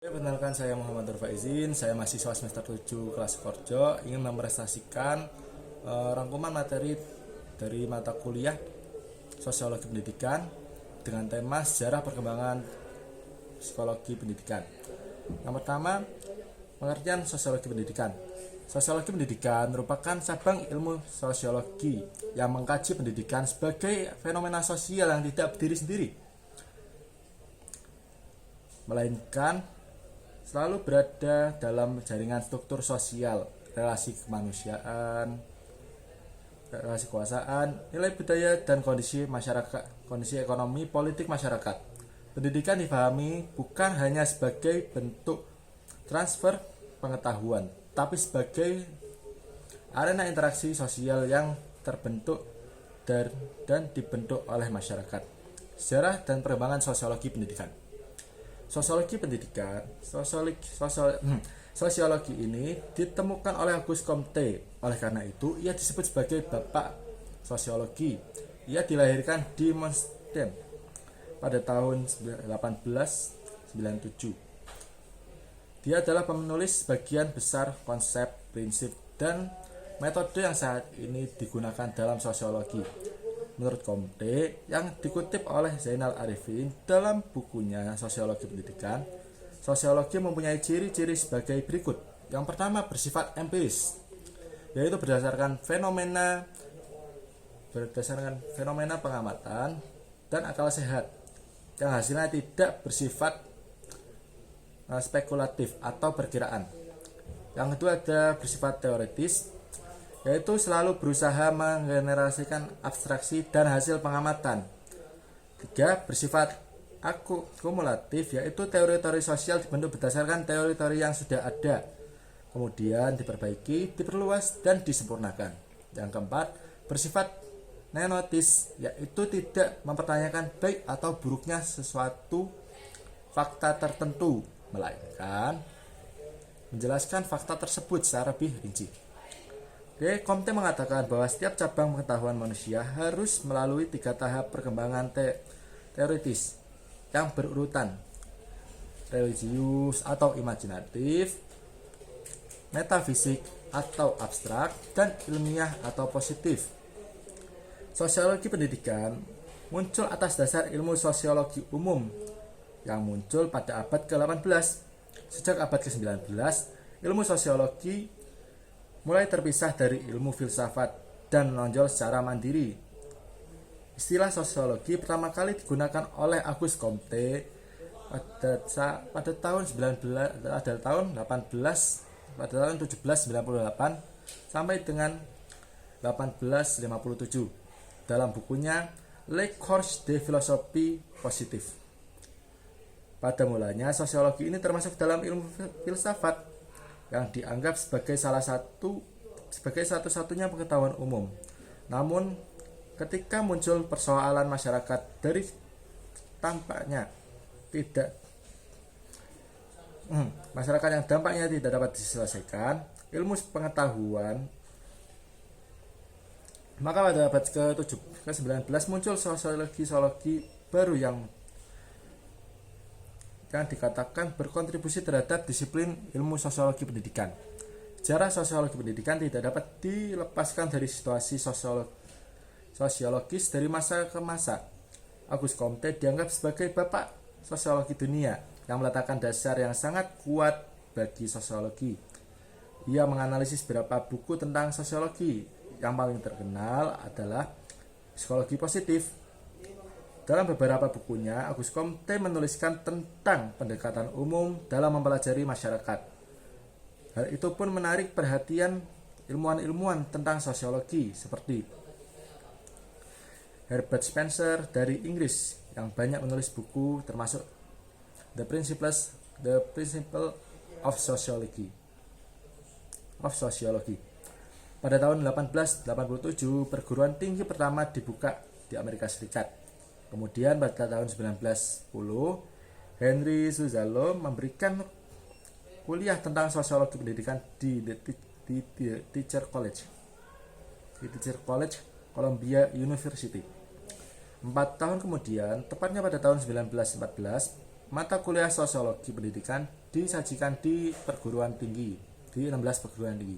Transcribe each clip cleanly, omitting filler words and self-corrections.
Perkenalkan, saya Muhammad Nur Faizin, saya mahasiswa semester 7 kelas Korjo, ingin mempresentasikan rangkuman materi dari mata kuliah Sosiologi Pendidikan dengan tema sejarah perkembangan psikologi pendidikan. Yang pertama, pengertian sosiologi pendidikan. Sosiologi pendidikan merupakan cabang ilmu sosiologi yang mengkaji pendidikan sebagai fenomena sosial yang tidak berdiri sendiri, melainkan selalu berada dalam jaringan struktur sosial, relasi kemanusiaan, relasi kekuasaan, nilai budaya, dan kondisi masyarakat, kondisi ekonomi politik masyarakat. Pendidikan dipahami bukan hanya sebagai bentuk transfer pengetahuan, tapi sebagai arena interaksi sosial yang terbentuk dan dibentuk oleh masyarakat. Sejarah dan perkembangan sosiologi pendidikan. Sosiologi pendidikan, sosiologi ini ditemukan oleh Auguste Comte. Oleh karena itu, ia disebut sebagai bapak sosiologi. Ia dilahirkan di Münster pada tahun 1897. Dia adalah penulis sebagian besar konsep, prinsip, dan metode yang saat ini digunakan dalam sosiologi. Menurut Comte, yang dikutip oleh Zainal Arifin dalam bukunya Sosiologi Pendidikan, sosiologi mempunyai ciri-ciri sebagai berikut. Yang pertama, bersifat empiris, yaitu berdasarkan fenomena pengamatan dan akal sehat, yang hasilnya tidak bersifat spekulatif atau perkiraan. Yang kedua, ada bersifat teoritis, yaitu selalu berusaha menggenerasikan abstraksi dan hasil pengamatan. Tiga, bersifat kumulatif, yaitu teori-teori sosial dibentuk berdasarkan teori-teori yang sudah ada, kemudian diperbaiki, diperluas, dan disempurnakan. Yang keempat, bersifat nenotis, yaitu tidak mempertanyakan baik atau buruknya sesuatu fakta tertentu, melainkan menjelaskan fakta tersebut secara lebih rinci. Comte mengatakan bahwa setiap cabang pengetahuan manusia harus melalui 3 tahap perkembangan teoritis yang berurutan: religius atau imajinatif, metafisik atau abstrak, dan ilmiah atau positif. Sosiologi pendidikan muncul atas dasar ilmu sosiologi umum yang muncul pada abad ke-18. Sejak abad ke-19, ilmu sosiologi mulai terpisah dari ilmu filsafat dan menonjol secara mandiri. Istilah sosiologi pertama kali digunakan oleh Auguste Comte pada tahun 1798 sampai dengan 1857 dalam bukunya Le Cours de Philosophie Positive. Pada mulanya, sosiologi ini termasuk dalam ilmu filsafat yang dianggap sebagai satu-satunya pengetahuan umum. Namun, ketika muncul persoalan masyarakat dari masyarakat yang dampaknya tidak dapat diselesaikan, ilmu pengetahuan, maka pada abad ke-19 muncul sosiologi baru yang dikatakan berkontribusi terhadap disiplin ilmu sosiologi pendidikan. Sejarah sosiologi pendidikan tidak dapat dilepaskan dari situasi sosiologis dari masa ke masa. Auguste Comte dianggap sebagai bapak sosiologi dunia yang meletakkan dasar yang sangat kuat bagi sosiologi. Ia menganalisis beberapa buku tentang sosiologi. Yang paling terkenal adalah Psikologi Positif. Dalam beberapa bukunya, Auguste Comte menuliskan tentang pendekatan umum dalam mempelajari masyarakat. Hal itu pun menarik perhatian ilmuwan-ilmuwan tentang sosiologi seperti Herbert Spencer dari Inggris yang banyak menulis buku termasuk The Principle of Sociology. Pada tahun 1887, perguruan tinggi pertama dibuka di Amerika Serikat. Kemudian pada tahun 1910, Henry Suzzalo memberikan kuliah tentang sosiologi pendidikan di Teacher College, Columbia University. 4 tahun kemudian, tepatnya pada tahun 1914, mata kuliah sosiologi pendidikan disajikan di perguruan tinggi, di 16 perguruan tinggi.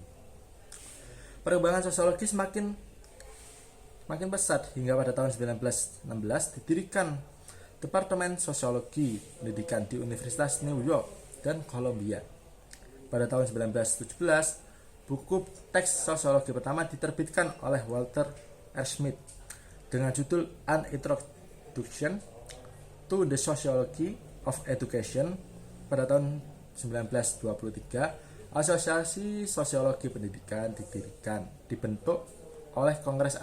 Perkembangan sosiologi semakin pesat hingga pada tahun 1916 didirikan Departemen Sosiologi Pendidikan di Universitas New York dan Columbia. Pada tahun 1917, buku teks sosiologi pertama diterbitkan oleh Walter R. Smith dengan judul An Introduction to the Sociology of Education. Pada tahun 1923, Asosiasi Sosiologi Pendidikan dibentuk oleh Kongres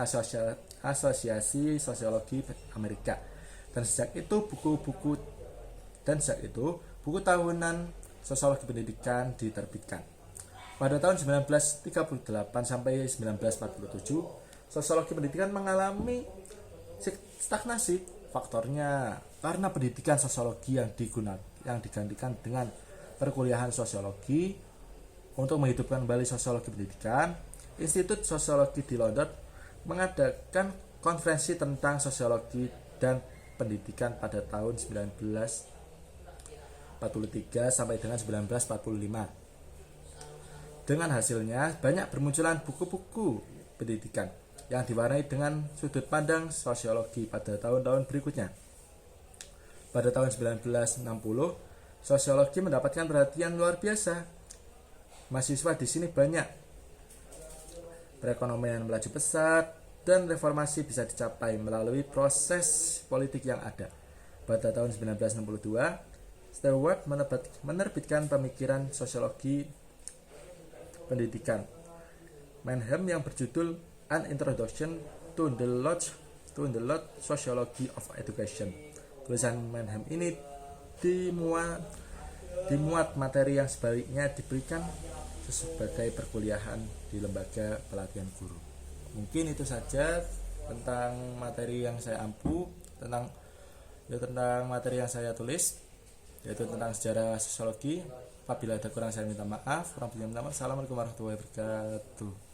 Asosiasi Sosiologi Amerika. Dan sejak itu buku tahunan Sosiologi Pendidikan diterbitkan. Pada tahun 1938 sampai 1947, Sosiologi Pendidikan mengalami stagnasi. Faktornya karena pendidikan sosiologi yang digantikan dengan perkuliahan sosiologi. Untuk menghidupkan kembali sosiologi pendidikan, Institut Sosiologi di London mengadakan konferensi tentang sosiologi dan pendidikan pada tahun 1943 sampai dengan 1945. Dengan hasilnya banyak bermunculan buku-buku pendidikan yang diwarnai dengan sudut pandang sosiologi pada tahun-tahun berikutnya. Pada tahun 1960, sosiologi mendapatkan perhatian luar biasa. Mahasiswa di sini banyak. Perekonomian melaju pesat dan reformasi bisa dicapai melalui proses politik yang ada. Pada tahun 1962, Stewart menerbitkan pemikiran sosiologi pendidikan Mannheim yang berjudul An Introduction to the Sociology of Education. Tulisan Mannheim ini dimuat materi yang sebaliknya diberikan sebagai perkuliahan di lembaga pelatihan guru. Mungkin itu saja tentang materi yang saya tentang materi yang saya tulis, yaitu tentang sejarah sosiologi. Apabila ada kurang saya minta maaf. Assalamualaikum warahmatullahi wabarakatuh.